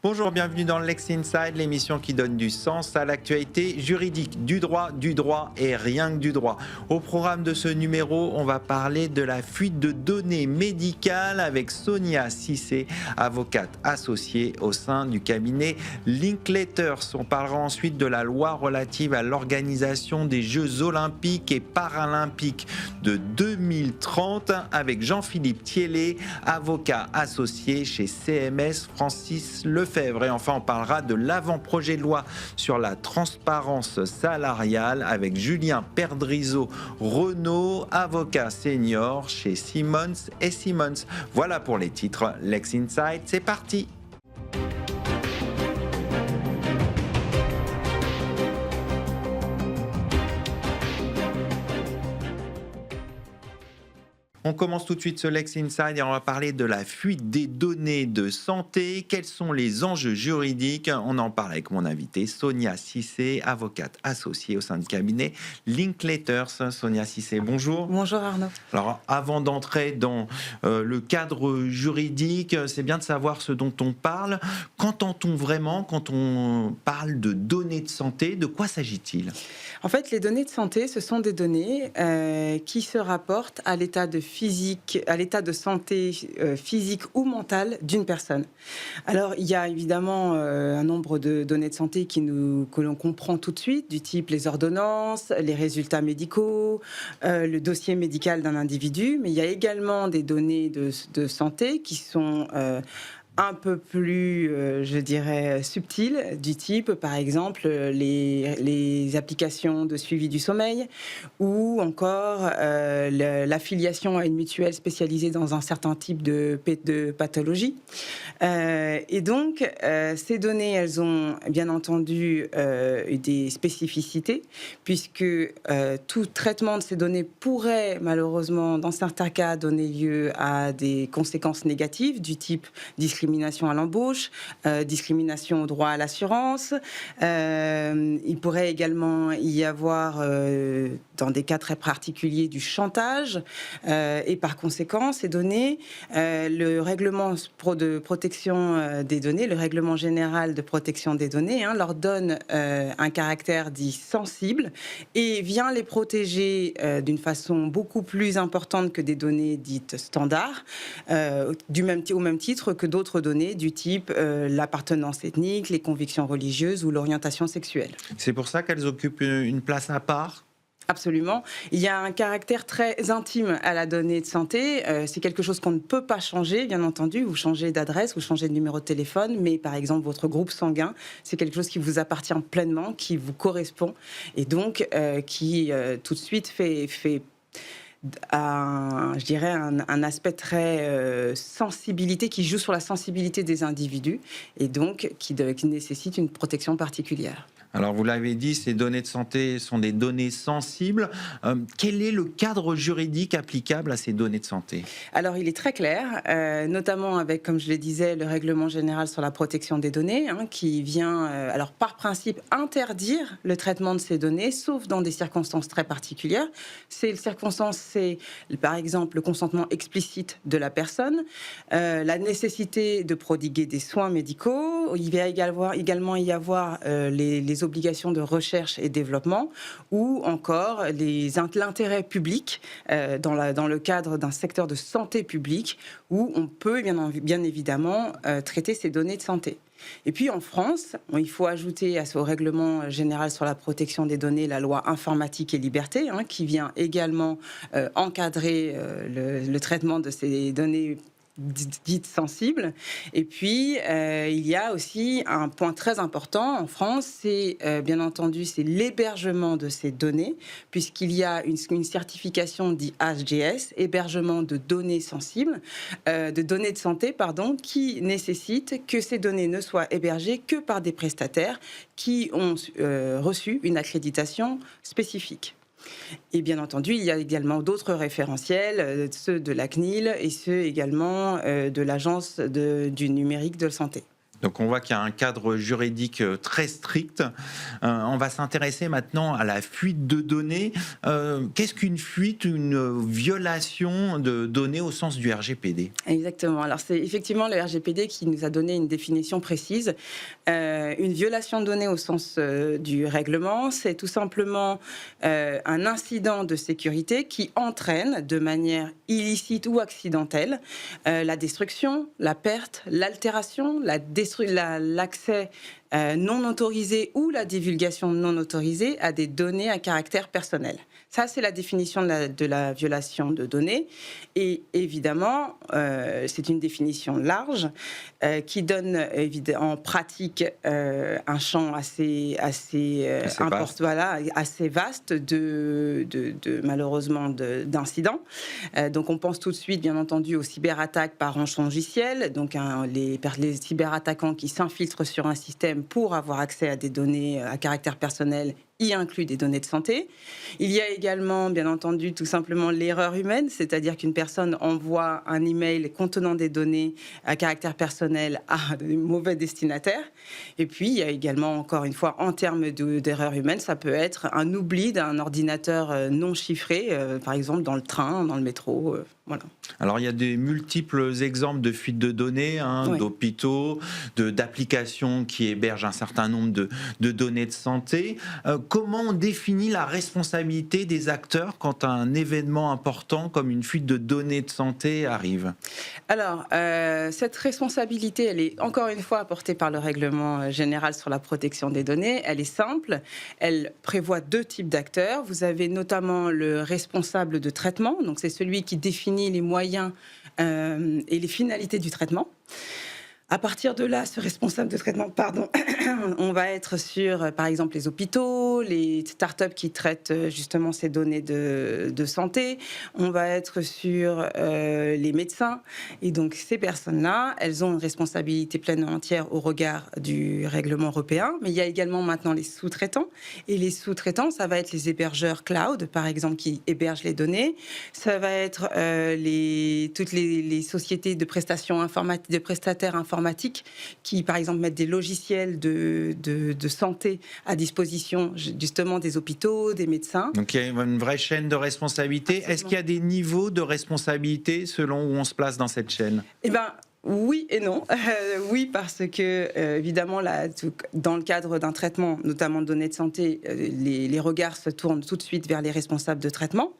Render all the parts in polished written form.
Bonjour, bienvenue dans Lex Inside, l'émission qui donne du sens à l'actualité juridique, du droit et rien que du droit. Au programme de ce numéro, on va parler de la fuite de données médicales avec Sonia Cissé, avocate associée au sein du cabinet Linklaters. On parlera ensuite de la loi relative à l'organisation des Jeux olympiques et paralympiques de 2030 avec Jean-Philippe Thiellet, avocat associé chez CMS Francis Lefebvre. Et enfin, on parlera de l'avant-projet de loi sur la transparence salariale avec Julien Perdrizo Renaud, avocat senior chez Simons et Simons. Voilà pour les titres. Lex Inside, c'est parti. On commence tout de suite ce Lex Inside et on va parler de la fuite des données de santé. Quels sont les enjeux juridiques? On en parle avec mon invité Sonia Cissé, avocate associée au sein du cabinet Linklaters. Sonia Cissé, bonjour. Bonjour Arnaud. Alors avant d'entrer dans le cadre juridique, c'est bien de savoir ce dont on parle. Qu'entend-on vraiment quand on parle de données de santé? De quoi s'agit-il? En fait, les données de santé, ce sont des données qui se rapportent à l'état de santé physique ou mentale d'une personne. Alors, il y a évidemment un nombre de données de santé que l'on comprend tout de suite, du type les ordonnances, les résultats médicaux, le dossier médical d'un individu, mais il y a également des données de santé qui sont un peu plus, je dirais, subtil, du type, par exemple, les applications de suivi du sommeil ou encore l'affiliation à une mutuelle spécialisée dans un certain type de pathologie. Et donc, ces données, elles ont bien entendu des spécificités, puisque tout traitement de ces données pourrait malheureusement, dans certains cas, donner lieu à des conséquences négatives du type discrimination à l'embauche, discrimination au droit à l'assurance. Il pourrait également y avoir, dans des cas très particuliers, du chantage. Et par conséquent, ces données, le règlement de protection des données, le règlement général de protection des données, leur donne un caractère dit sensible et vient les protéger d'une façon beaucoup plus importante que des données dites standards, au même titre que d'autres données du type l'appartenance ethnique, les convictions religieuses ou l'orientation sexuelle. C'est pour ça qu'elles occupent une place à part? Absolument. Il y a un caractère très intime à la donnée de santé. C'est quelque chose qu'on ne peut pas changer, bien entendu. Vous changez d'adresse, vous changez de numéro de téléphone, mais par exemple, votre groupe sanguin, c'est quelque chose qui vous appartient pleinement, qui vous correspond, et donc qui tout de suite fait je dirais, un aspect très sensibilité, qui joue sur la sensibilité des individus, et donc qui nécessite une protection particulière. Alors, vous l'avez dit, ces données de santé sont des données sensibles. Quel est le cadre juridique applicable à ces données de santé? Alors, il est très clair, notamment avec, comme je le disais, le règlement général sur la protection des données, qui vient, alors par principe, interdire le traitement de ces données, sauf dans des circonstances très particulières. Ces circonstances, c'est, par exemple, le consentement explicite de la personne, la nécessité de prodiguer des soins médicaux. Il va également y avoir les obligations de recherche et développement, ou encore l'intérêt public dans le cadre d'un secteur de santé publique où on peut bien évidemment traiter ces données de santé. Et puis en France, il faut ajouter au règlement général sur la protection des données la loi informatique et liberté, qui vient également encadrer le traitement de ces données dites sensibles. Et puis, il y a aussi un point très important en France, c'est bien entendu, c'est l'hébergement de ces données, puisqu'il y a une certification dite HGS, hébergement de données sensibles, de données de santé, qui nécessite que ces données ne soient hébergées que par des prestataires qui ont reçu une accréditation spécifique. Et bien entendu, il y a également d'autres référentiels, ceux de la CNIL et ceux également de l'Agence du numérique de santé. Donc on voit qu'il y a un cadre juridique très strict. On va s'intéresser maintenant à la fuite de données. Qu'est-ce qu'une fuite, une violation de données au sens du RGPD? Exactement. Alors c'est effectivement le RGPD qui nous a donné une définition précise. Une violation de données au sens du règlement, c'est tout simplement un incident de sécurité qui entraîne de manière illicite ou accidentelle la destruction, la perte, l'altération, l'accès non autorisé ou la divulgation non autorisée à des données à caractère personnel. Ça, c'est la définition de la violation de données. Et évidemment, c'est une définition large qui donne en pratique un champ assez Vaste. voilà, assez vaste malheureusement d'incidents. Donc on pense tout de suite, bien entendu, aux cyberattaques par rançongiciel, donc les cyberattaquants qui s'infiltrent sur un système pour avoir accès à des données à caractère personnel, y inclut des données de santé. Il y a également, bien entendu, tout simplement l'erreur humaine, c'est-à-dire qu'une personne envoie un email contenant des données à caractère personnel à des mauvais destinataires. Et puis, il y a également, encore une fois, en termes d'erreur humaine, ça peut être un oubli d'un ordinateur non chiffré, par exemple dans le train, dans le métro, voilà. Alors, il y a des multiples exemples de fuites de données, Oui. d'hôpitaux, d'applications qui hébergent un certain nombre de données de santé. Comment on définit la responsabilité des acteurs quand un événement important comme une fuite de données de santé arrive? Alors, cette responsabilité, elle est encore une fois apportée par le règlement général sur la protection des données. Elle est simple, elle prévoit 2 types d'acteurs. Vous avez notamment le responsable de traitement, donc c'est celui qui définit les moyens et les finalités du traitement. À partir de là, ce responsable de traitement, on va être sur, par exemple, les hôpitaux, les startups qui traitent justement ces données de santé. On va être sur les médecins. Et donc, ces personnes-là, elles ont une responsabilité pleine et entière au regard du règlement européen. Mais il y a également maintenant les sous-traitants. Et les sous-traitants, ça va être les hébergeurs cloud, par exemple, qui hébergent les données. Ça va être toutes les sociétés de prestations informatiques, de prestataires informatiques qui, par exemple, mettent des logiciels de santé à disposition justement des hôpitaux, des médecins. Donc il y a une vraie chaîne de responsabilité. Absolument. Est-ce qu'il y a des niveaux de responsabilité selon où on se place dans cette chaîne? Eh bien, oui et non. Oui, parce que, évidemment, dans le cadre d'un traitement, notamment de données de santé, les regards se tournent tout de suite vers les responsables de traitement.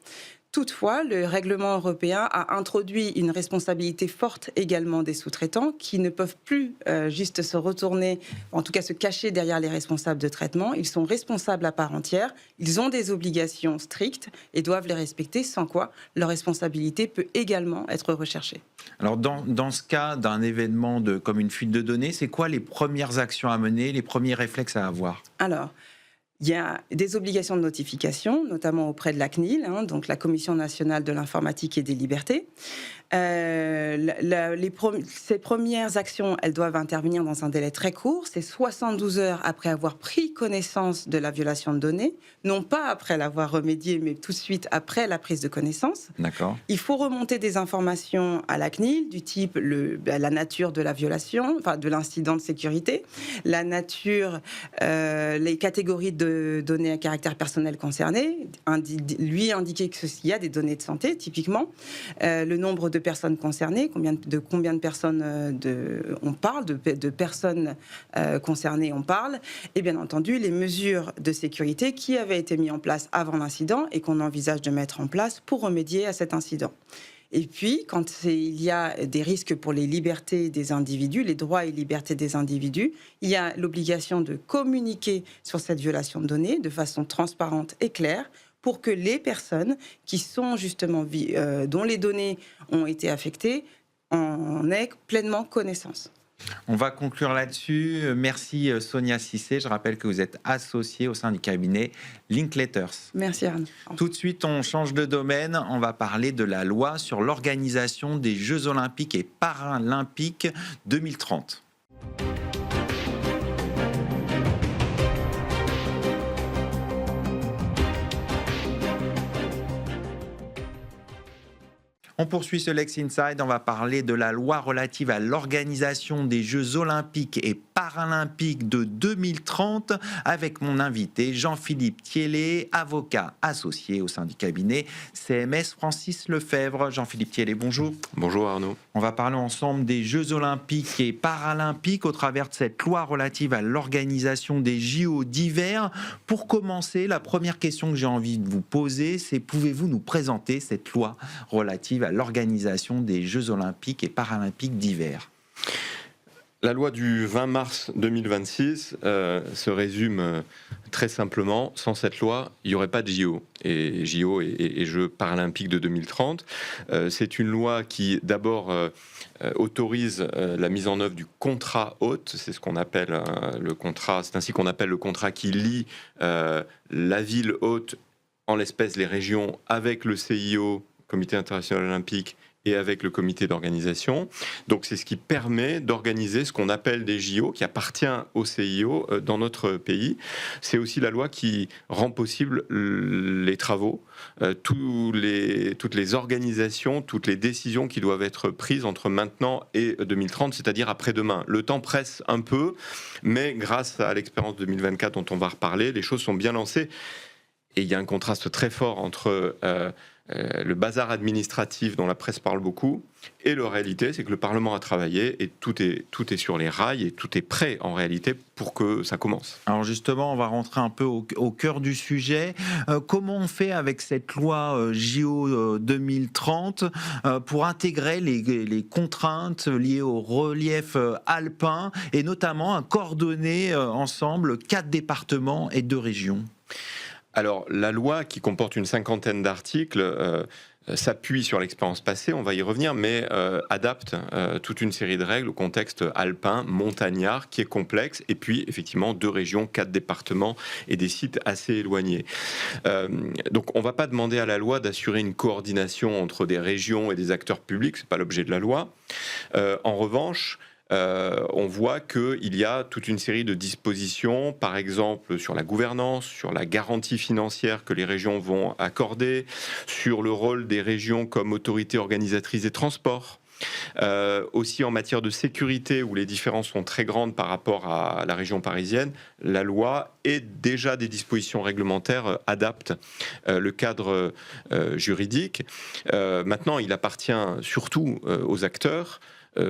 Toutefois, le règlement européen a introduit une responsabilité forte également des sous-traitants qui ne peuvent plus juste se retourner, en tout cas se cacher derrière les responsables de traitement. Ils sont responsables à part entière, ils ont des obligations strictes et doivent les respecter, sans quoi leur responsabilité peut également être recherchée. Alors dans ce cas d'un événement comme une fuite de données, c'est quoi les premières actions à mener, les premiers réflexes à avoir? Alors, il y a des obligations de notification, notamment auprès de la CNIL, donc la Commission nationale de l'informatique et des libertés. Ces premières actions, elles doivent intervenir dans un délai très court, c'est 72 heures après avoir pris connaissance de la violation de données, non pas après l'avoir remédiée, mais tout de suite après la prise de connaissance. D'accord. Il faut remonter des informations à la CNIL, du type la nature de la violation, enfin de l'incident de sécurité, la nature, les catégories de données à caractère personnel concernées, lui indiquer qu'il y a des données de santé, typiquement, le nombre de personnes concernées, combien de personnes on parle, de personnes concernées on parle, et bien entendu les mesures de sécurité qui avaient été mises en place avant l'incident et qu'on envisage de mettre en place pour remédier à cet incident. Et puis, quand il y a des risques pour les libertés des individus, les droits et libertés des individus, il y a l'obligation de communiquer sur cette violation de données de façon transparente et claire pour que les personnes qui sont justement, dont les données ont été affectées, en aient pleinement connaissance. On va conclure là-dessus. Merci Sonia Cissé. Je rappelle que vous êtes associée au sein du cabinet Linkletters. Merci Arnaud. Tout de suite, on change de domaine. On va parler de la loi sur l'organisation des Jeux Olympiques et Paralympiques 2030. On poursuit ce Lex Inside, on va parler de la loi relative à l'organisation des Jeux Olympiques et Paralympiques de 2030 avec mon invité Jean-Philippe Thiellet, avocat associé au sein du cabinet CMS Francis Lefebvre. Jean-Philippe Thiellet, bonjour. Bonjour Arnaud. On va parler ensemble des Jeux Olympiques et Paralympiques au travers de cette loi relative à l'organisation des JO d'hiver. Pour commencer, la première question que j'ai envie de vous poser, c'est pouvez-vous nous présenter cette loi relative à l'organisation des Jeux Olympiques et Paralympiques d'hiver ? La loi du 20 mars 2026 se résume très simplement. Sans cette loi, il n'y aurait pas de JO. Et JO et Jeux paralympiques de 2030. C'est une loi qui, d'abord, autorise la mise en œuvre du contrat hôte. C'est ce qu'on appelle le contrat. C'est ainsi qu'on appelle le contrat qui lie la ville hôte, en l'espèce les régions, avec le CIO, Comité international olympique, et avec le comité d'organisation. Donc c'est ce qui permet d'organiser ce qu'on appelle des JO, qui appartient au CIO dans notre pays. C'est aussi la loi qui rend possible les travaux, toutes les organisations, toutes les décisions qui doivent être prises entre maintenant et 2030, c'est-à-dire après-demain. Le temps presse un peu, mais grâce à l'expérience 2024 dont on va reparler, les choses sont bien lancées. Et il y a un contraste très fort entre le bazar administratif dont la presse parle beaucoup et la réalité, c'est que le Parlement a travaillé et tout est sur les rails et tout est prêt en réalité pour que ça commence. Alors justement, on va rentrer un peu au cœur du sujet. Comment on fait avec cette loi JO 2030 pour intégrer les contraintes liées au relief alpin et notamment à coordonner ensemble 4 départements et 2 régions ? Alors, la loi, qui comporte une 50aine d'articles, s'appuie sur l'expérience passée, on va y revenir, mais adapte toute une série de règles au contexte alpin, montagnard, qui est complexe, et puis, effectivement, 2 régions, 4 départements et des sites assez éloignés. Donc, on ne va pas demander à la loi d'assurer une coordination entre des régions et des acteurs publics, ce n'est pas l'objet de la loi. En revanche, on voit qu'il y a toute une série de dispositions, par exemple sur la gouvernance, sur la garantie financière que les régions vont accorder, sur le rôle des régions comme autorité organisatrice des transports. Aussi en matière de sécurité, où les différences sont très grandes par rapport à la région parisienne, la loi et déjà des dispositions réglementaires adaptent le cadre juridique. Maintenant, il appartient surtout aux acteurs,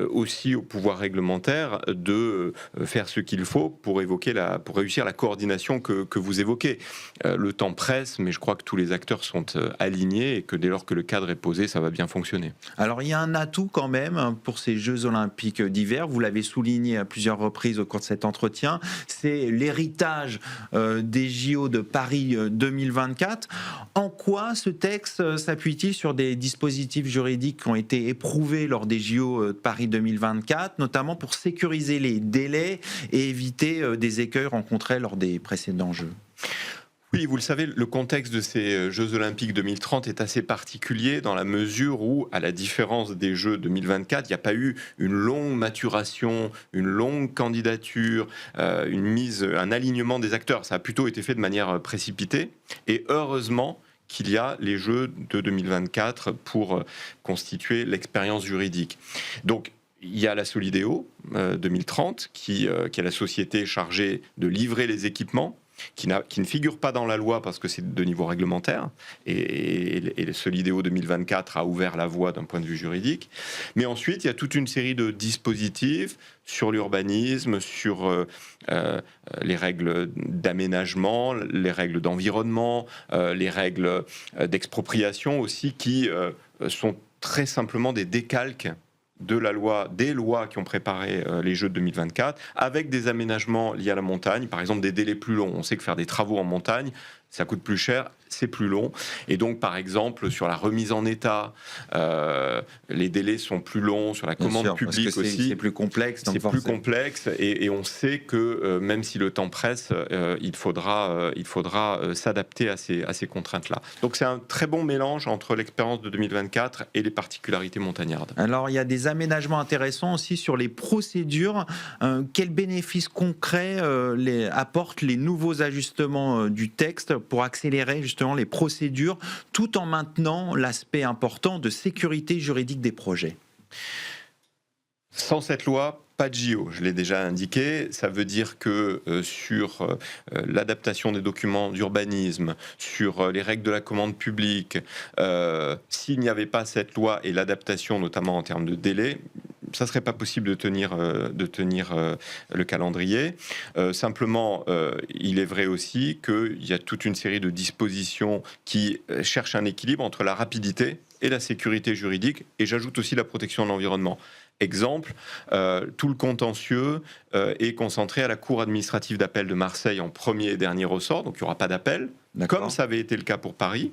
aussi au pouvoir réglementaire de faire ce qu'il faut pour réussir la coordination que vous évoquez. Le temps presse, mais je crois que tous les acteurs sont alignés et que dès lors que le cadre est posé, ça va bien fonctionner. Alors il y a un atout quand même pour ces Jeux Olympiques d'hiver, vous l'avez souligné à plusieurs reprises au cours de cet entretien, c'est l'héritage des JO de Paris 2024. En quoi ce texte s'appuie-t-il sur des dispositifs juridiques qui ont été éprouvés lors des JO de Paris 2024, notamment pour sécuriser les délais et éviter des écueils rencontrés lors des précédents Jeux ? Oui, vous le savez, le contexte de ces Jeux Olympiques 2030 est assez particulier dans la mesure où, à la différence des Jeux 2024, il n'y a pas eu une longue maturation, une longue candidature, un alignement des acteurs. Ça a plutôt été fait de manière précipitée. Et heureusement qu'il y a les Jeux de 2024 pour constituer l'expérience juridique. Donc, il y a la Solideo 2030, qui est la société chargée de livrer les équipements, qui ne figure pas dans la loi parce que c'est de niveau réglementaire, et le Solideo 2024 a ouvert la voie d'un point de vue juridique. Mais ensuite, il y a toute une série de dispositifs sur l'urbanisme, sur les règles d'aménagement, les règles d'environnement, les règles d'expropriation aussi, qui sont très simplement des décalques de la loi, des lois qui ont préparé les Jeux de 2024, avec des aménagements liés à la montagne, par exemple des délais plus longs. On sait que faire des travaux en montagne, ça coûte plus cher, c'est plus long. Et donc, par exemple, sur la remise en état, les délais sont plus longs, sur la commande publique aussi. C'est plus complexe. C'est plus complexe, et on sait que même si le temps presse, il faudra s'adapter à ces contraintes-là. Donc, c'est un très bon mélange entre l'expérience de 2024 et les particularités montagnardes. Alors, il y a des aménagements intéressants aussi sur les procédures. Quels bénéfices concrets apportent les nouveaux ajustements du texte pour accélérer justement les procédures tout en maintenant l'aspect important de sécurité juridique des projets? Sans cette loi, pas de JO, je l'ai déjà indiqué. Ça veut dire que sur l'adaptation des documents d'urbanisme, sur les règles de la commande publique, s'il n'y avait pas cette loi et l'adaptation, notamment en termes de délai, ça ne serait pas possible de tenir le calendrier. Simplement, il est vrai aussi qu'il y a toute une série de dispositions qui cherchent un équilibre entre la rapidité et la sécurité juridique, et j'ajoute aussi la protection de l'environnement. Exemple, tout le contentieux est concentré à la Cour administrative d'appel de Marseille en premier et dernier ressort, donc il n'y aura pas d'appel, comme ça avait été le cas pour Paris.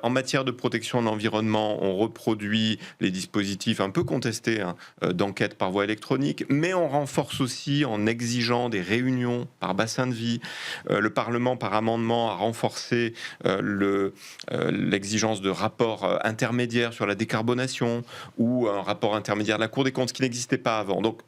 En matière de protection de l'environnement, on reproduit les dispositifs un peu contestés d'enquête par voie électronique, mais on renforce aussi en exigeant des réunions par bassin de vie. Le Parlement, par amendement, a renforcé l'exigence de rapports intermédiaires sur la décarbonation ou un rapport intermédiaire de la Cour des comptes, ce qui n'existait pas avant. Donc,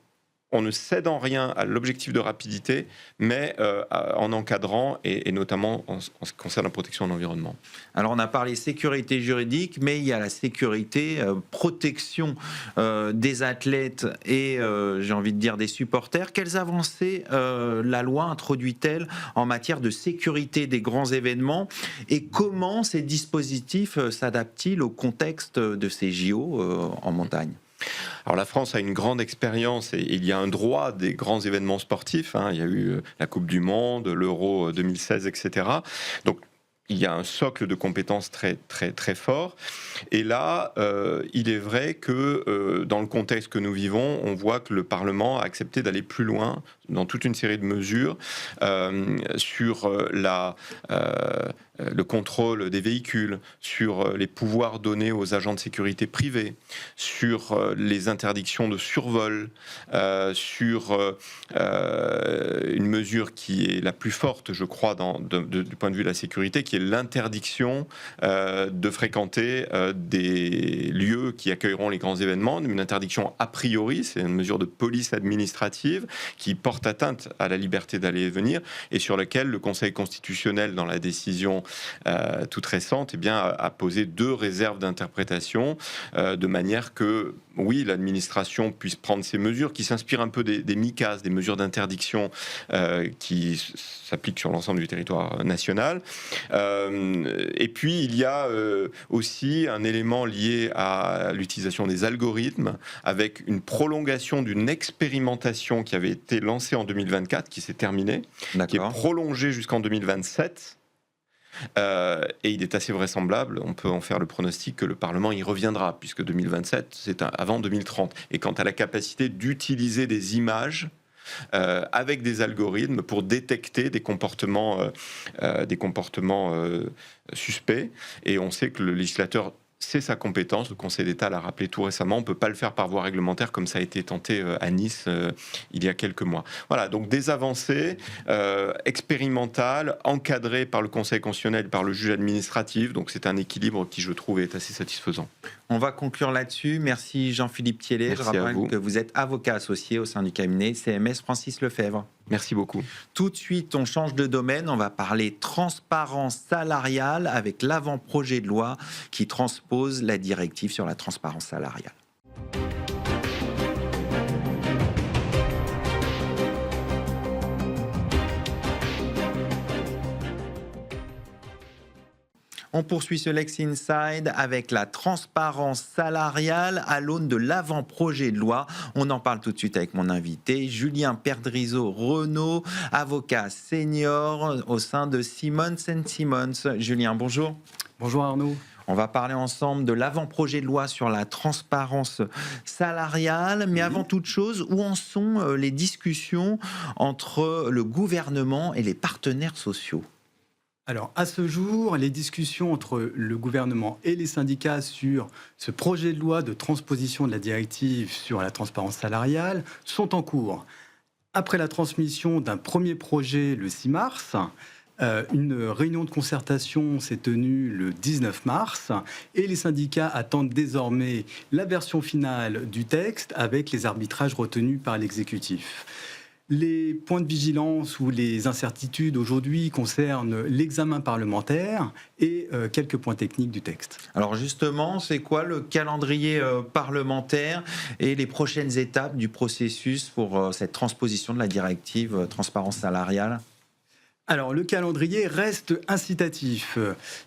on ne cède en rien à l'objectif de rapidité, mais en encadrant et notamment en ce qui concerne la protection de l'environnement. Alors on a parlé sécurité juridique, mais il y a la sécurité, protection des athlètes et j'ai envie de dire des supporters. Quelles avancées la loi introduit-elle en matière de sécurité des grands événements et comment ces dispositifs s'adaptent-ils au contexte de ces JO en montagne ? Alors la France a une grande expérience et il y a un droit des grands événements sportifs. Il y a eu la Coupe du Monde, l'Euro 2016, etc. Donc il y a un socle de compétences très, très, très fort. Et là, il est vrai que dans le contexte que nous vivons, on voit que le Parlement a accepté d'aller plus loin dans toute une série de mesures sur le contrôle des véhicules, sur les pouvoirs donnés aux agents de sécurité privés, sur les interdictions de survol, sur une mesure qui est la plus forte, je crois, du point de vue de la sécurité, qui est l'interdiction de fréquenter des lieux qui accueilleront les grands événements, une interdiction a priori, c'est une mesure de police administrative qui porte atteinte à la liberté d'aller et venir et sur laquelle le Conseil constitutionnel, dans la décision toute récente, a posé 2 réserves d'interprétation de manière que, oui, l'administration puisse prendre ces mesures qui s'inspirent un peu des MICAS, des mesures d'interdiction qui s'appliquent sur l'ensemble du territoire national. Et puis, il y a aussi un élément lié à l'utilisation des algorithmes avec une prolongation d'une expérimentation qui avait été lancée en 2024, qui s'est terminée, qui est prolongée jusqu'en 2027. Et il est assez vraisemblable, on peut en faire le pronostic, que le Parlement y reviendra, puisque 2027, c'est avant 2030. Et quant à la capacité d'utiliser des images avec des algorithmes pour détecter des comportements suspects, et on sait que le législateur, c'est sa compétence, le Conseil d'État l'a rappelé tout récemment, on ne peut pas le faire par voie réglementaire comme ça a été tenté à Nice il y a quelques mois. Voilà, donc des avancées expérimentales, encadrées par le Conseil constitutionnel, par le juge administratif, donc c'est un équilibre qui, je trouve, est assez satisfaisant. On va conclure là-dessus. Merci Jean-Philippe Thiellet. Je rappelle que vous êtes avocat associé au sein du cabinet CMS Francis Lefebvre. Merci beaucoup. Tout de suite, on change de domaine. On va parler transparence salariale avec l'avant-projet de loi qui transpose la directive sur la transparence salariale. On poursuit ce Lex Inside avec la transparence salariale à l'aune de l'avant-projet de loi. On en parle tout de suite avec mon invité, Julien Perdriso-Renaud, avocat senior au sein de Simons & Simons. Julien, bonjour. Bonjour Arnaud. On va parler ensemble de l'avant-projet de loi sur la transparence salariale. Mais avant toute chose, où en sont les discussions entre le gouvernement et les partenaires sociaux ? Alors, à ce jour, les discussions entre le gouvernement et les syndicats sur ce projet de loi de transposition de la directive sur la transparence salariale sont en cours. Après la transmission d'un premier projet le 6 mars, une réunion de concertation s'est tenue le 19 mars et les syndicats attendent désormais la version finale du texte avec les arbitrages retenus par l'exécutif. Les points de vigilance ou les incertitudes aujourd'hui concernent l'examen parlementaire et quelques points techniques du texte. Alors justement, c'est quoi le calendrier parlementaire et les prochaines étapes du processus pour cette transposition de la directive transparence salariale ? Alors, le calendrier reste incitatif,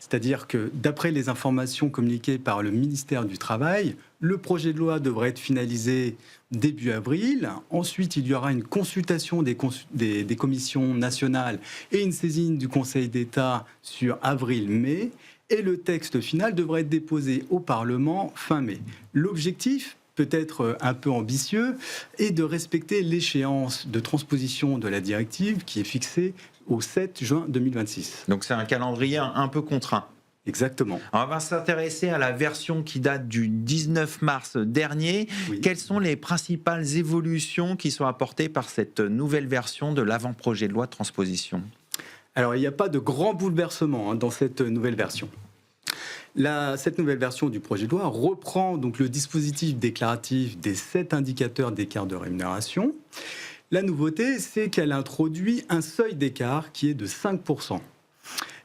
c'est-à-dire que d'après les informations communiquées par le ministère du Travail, le projet de loi devrait être finalisé début avril. Ensuite, il y aura une consultation des commissions nationales et une saisine du Conseil d'État sur avril-mai. Et le texte final devrait être déposé au Parlement fin mai. L'objectif, peut-être un peu ambitieux, est de respecter l'échéance de transposition de la directive qui est fixée au 7 juin 2026. Donc c'est un calendrier un peu contraint. Exactement. Alors, on va s'intéresser à la version qui date du 19 mars dernier. Oui. Quelles sont les principales évolutions qui sont apportées par cette nouvelle version de l'avant-projet de loi de transposition ? Alors, il n'y a pas de grand bouleversement dans cette nouvelle version. Cette nouvelle version du projet de loi reprend donc le dispositif déclaratif des 7 indicateurs d'écart de rémunération. La nouveauté, c'est qu'elle introduit un seuil d'écart qui est de 5%.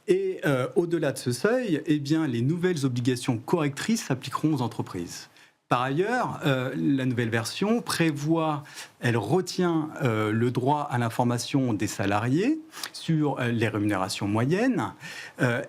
Et au-delà de ce seuil, eh bien, les nouvelles obligations correctrices s'appliqueront aux entreprises. Par ailleurs, la nouvelle version elle retient le droit à l'information des salariés sur les rémunérations moyennes.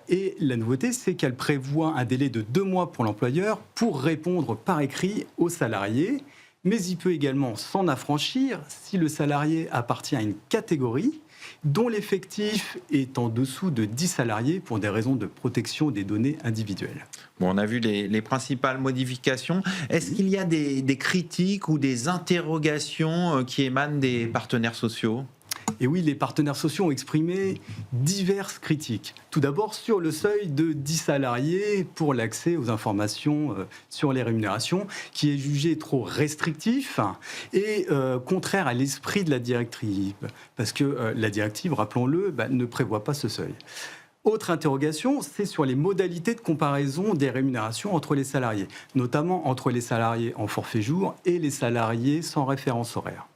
Et la nouveauté, c'est qu'elle prévoit un délai de 2 mois pour l'employeur pour répondre par écrit aux salariés. Mais il peut également s'en affranchir si le salarié appartient à une catégorie dont l'effectif est en dessous de 10 salariés pour des raisons de protection des données individuelles. Bon, on a vu les principales modifications. Est-ce qu'il y a des critiques ou des interrogations qui émanent des partenaires sociaux ? Et oui, les partenaires sociaux ont exprimé diverses critiques. Tout d'abord sur le seuil de 10 salariés pour l'accès aux informations sur les rémunérations, qui est jugé trop restrictif et contraire à l'esprit de la directive. Parce que la directive, rappelons-le, ne prévoit pas ce seuil. Autre interrogation, c'est sur les modalités de comparaison des rémunérations entre les salariés, notamment entre les salariés en forfait jour et les salariés sans référence horaire.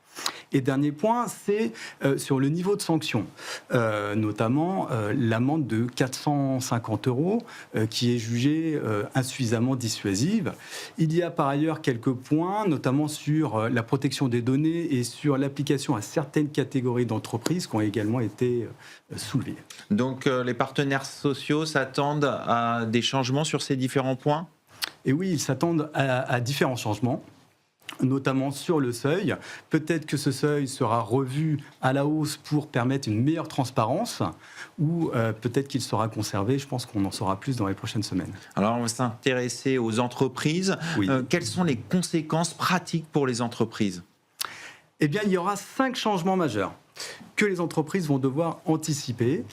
Et dernier point, c'est sur le niveau de sanction, notamment l'amende de 450 € qui est jugée insuffisamment dissuasive. Il y a par ailleurs quelques points, notamment sur la protection des données et sur l'application à certaines catégories d'entreprises qui ont également été soulevées. Donc les partenaires sociaux s'attendent à des changements sur ces différents points ? Et oui, ils s'attendent à différents changements, notamment sur le seuil. Peut-être que ce seuil sera revu à la hausse pour permettre une meilleure transparence ou peut-être qu'il sera conservé. Je pense qu'on en saura plus dans les prochaines semaines. Alors, on va s'intéresser aux entreprises. Oui. Quelles sont les conséquences pratiques pour les entreprises ? Eh bien, il y aura 5 changements majeurs que les entreprises vont devoir anticiper.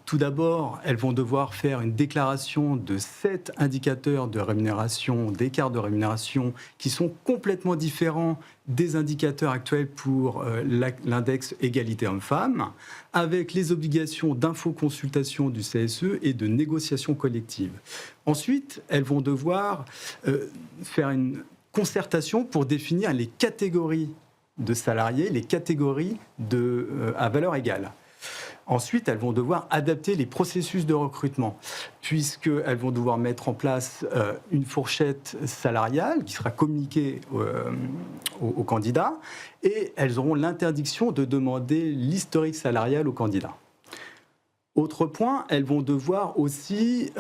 Tout d'abord, elles vont devoir faire une déclaration de 7 indicateurs de rémunération, d'écart de rémunération, qui sont complètement différents des indicateurs actuels pour l'index égalité homme-femme, avec les obligations d'infoconsultation du CSE et de négociation collective. Ensuite, elles vont devoir faire une concertation pour définir les catégories de salariés, les catégories à valeur égale. Ensuite, elles vont devoir adapter les processus de recrutement, puisqu'elles vont devoir mettre en place une fourchette salariale qui sera communiquée aux candidats, et elles auront l'interdiction de demander l'historique salarial aux candidats. Autre point, elles vont devoir aussi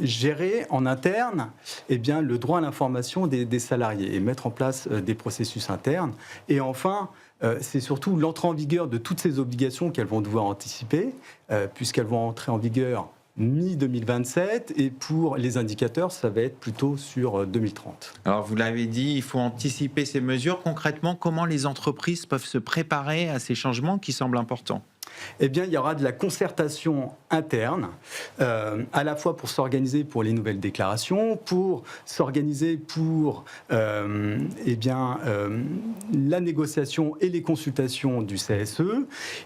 gérer en interne le droit à l'information des salariés et mettre en place des processus internes. Et enfin, c'est surtout l'entrée en vigueur de toutes ces obligations qu'elles vont devoir anticiper, puisqu'elles vont entrer en vigueur mi-2027 et pour les indicateurs, ça va être plutôt sur 2030. Alors, vous l'avez dit, il faut anticiper ces mesures. Concrètement, comment les entreprises peuvent se préparer à ces changements qui semblent importants ? eh bien, il y aura de la concertation interne, à la fois pour s'organiser pour les nouvelles déclarations, pour s'organiser pour la négociation et les consultations du CSE.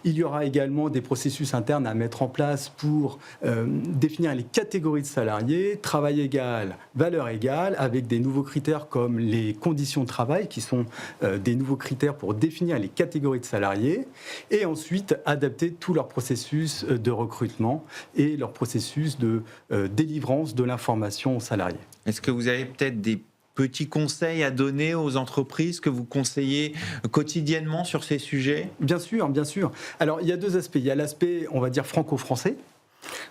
Il y aura également des processus internes à mettre en place pour définir les catégories de salariés, travail égal, valeur égale, avec des nouveaux critères comme les conditions de travail, qui sont des nouveaux critères pour définir les catégories de salariés, et ensuite adapter tout leur processus de recrutement et leur processus de délivrance de l'information aux salariés. Est-ce que vous avez peut-être des petits conseils à donner aux entreprises que vous conseillez quotidiennement sur ces sujets ? Bien sûr, bien sûr. Alors, il y a deux aspects. Il y a l'aspect, on va dire, franco-français,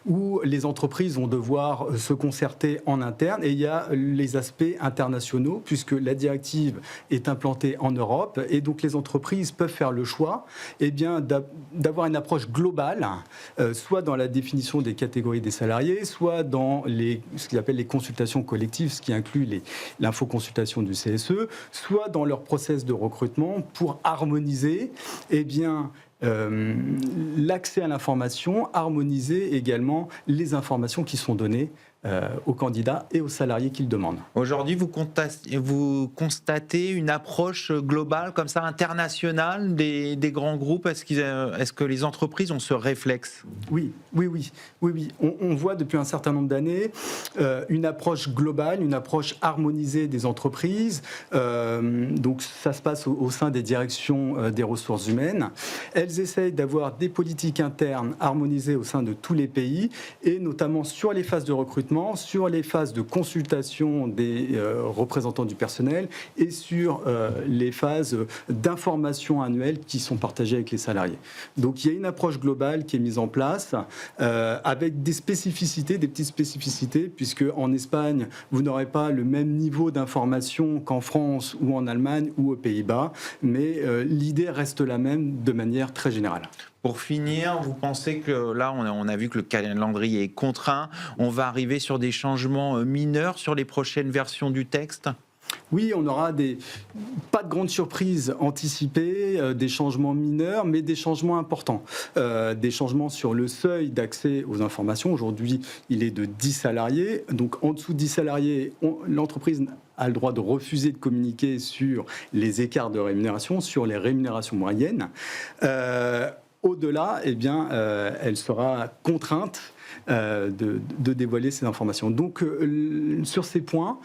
où les entreprises vont devoir se concerter en interne, et il y a les aspects internationaux, puisque la directive est implantée en Europe, et donc les entreprises peuvent faire le choix d'avoir une approche globale, soit dans la définition des catégories des salariés, soit dans ce qu'ils appellent les consultations collectives, ce qui inclut l'infoconsultation du CSE, soit dans leur process de recrutement pour harmoniser l'accès à l'information, harmoniser également les informations qui sont données aux candidats et aux salariés qui le demandent. Aujourd'hui, vous constatez une approche globale, comme ça, internationale des grands groupes. Est-ce que les entreprises ont ce réflexe ? Oui. On voit depuis un certain nombre d'années une approche globale, une approche harmonisée des entreprises. Donc ça se passe au sein des directions des ressources humaines. Elles essayent d'avoir des politiques internes harmonisées au sein de tous les pays, et notamment sur les phases de recrutement, sur les phases de consultation des représentants du personnel, et sur les phases d'information annuelles qui sont partagées avec les salariés. Donc il y a une approche globale qui est mise en place avec des spécificités, des petites spécificités, puisque en Espagne, vous n'aurez pas le même niveau d'information qu'en France ou en Allemagne ou aux Pays-Bas, mais l'idée reste la même de manière très générale. Pour finir, vous pensez que là, on a vu que le calendrier est contraint, on va arriver sur des changements mineurs sur les prochaines versions du texte ? Oui, on aura pas de grandes surprises anticipées, des changements mineurs, mais des changements importants. Des changements sur le seuil d'accès aux informations. Aujourd'hui, il est de 10 salariés. Donc, en dessous de 10 salariés, l'entreprise a le droit de refuser de communiquer sur les écarts de rémunération, sur les rémunérations moyennes. Au-delà, elle sera contrainte de dévoiler ces informations. Donc, sur ces points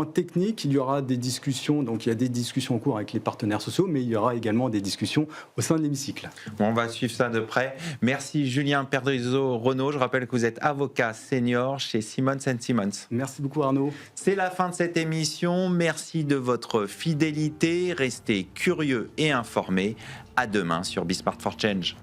techniques, il y aura des discussions. Donc, il y a des discussions en cours avec les partenaires sociaux, mais il y aura également des discussions au sein de l'hémicycle. Bon, on va suivre ça de près. Merci Julien Perdrizzo-Renaud. Je rappelle que vous êtes avocat senior chez Simons & Simons. Merci beaucoup Arnaud. C'est la fin de cette émission. Merci de votre fidélité. Restez curieux et informés. À demain sur Be Smart for Change.